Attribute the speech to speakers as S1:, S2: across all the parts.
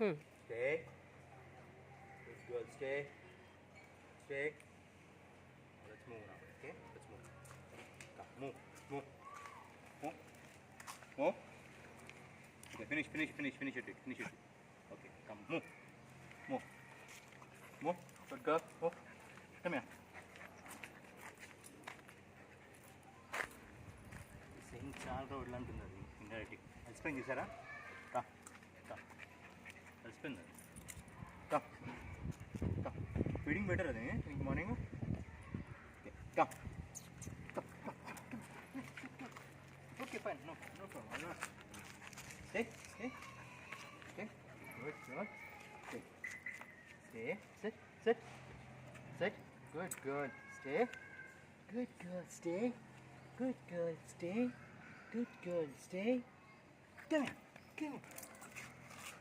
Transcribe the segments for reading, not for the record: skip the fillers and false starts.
S1: Stay. Good girl. Stay. Stay. Let's move now. Okay. Let's move. Come. Move. Move. Move. Move. Okay. Finish it. Finish it. Okay. Come. Move. Move. Move. Good girl. Move. Come here. Same చాలా రోడ్లు అంటుంది అది ఇండైరెక్ట్గా కలిసిపోయింది చూసారా కా కా కలిసిపోయింది అది కా కా ఫీడింగ్ బెటర్ అది ఇంక మార్నింగ్ కా okay fine no no problem stay stay stay good good stay sit sit sit good good stay good good stay Good girl, stay. Good girl, stay. Come here, come here.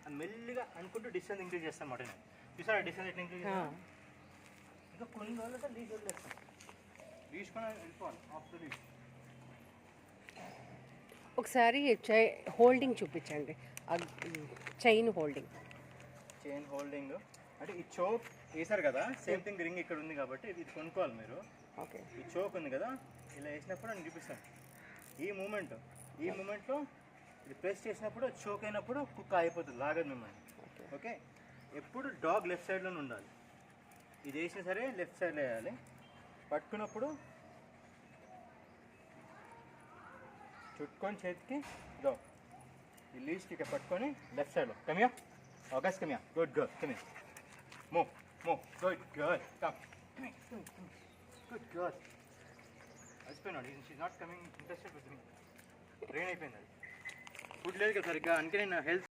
S1: And మెల్లిగా అనుకుంటూ distance increase చేస్తాం మాట నేను చూసారా distance ఎట్లా increase చేస్తాం ఇంకా కొన్ని రోజులు లీజ్ వదిలేస్తాం తీసుకొని వెళ్ళిపోవాలి ఆఫ్ ద లీజ్.
S2: ఒకసారి హోల్డింగ్ చూపించండి, చైన్ హోల్డింగ్.
S1: చైన్ హోల్డింగ్ అంటే ఈ చోక్ వేసారు కదా, సేమ్ థింగ్ రింగ్ ఇక్కడ ఉంది కాబట్టి ఇది కొనుక్కోవాలి మీరు.
S2: ఓకే,
S1: ఈ చోక్ ఉంది కదా, ఇలా వేసినప్పుడు నేను చూపిస్తాను. ఈ మూమెంట్లో ఇది ప్రెస్ చేసినప్పుడు చోక్ అయినప్పుడు కుక్క అయిపోతుంది, లాగదు మిమ్మల్ని. ఓకే, ఎప్పుడు డాగ్ లెఫ్ట్ సైడ్లోనే ఉండాలి. ఇది వేసినా సరే లెఫ్ట్ సైడ్లో వేయాలి. పట్టుకున్నప్పుడు చుట్టుకొని చేతికి దో ఈ లీస్ట్కి ఇక్కడ పట్టుకొని లెఫ్ట్ సైడ్లో come here August come here good girl come here move move good girl come good girl. అయిపోయినాడు, she not coming interested with me. Train అయిపోయింది అది. ఫుడ్ లేదు కదా సరిగ్గా, అందుకే నేను హెల్త్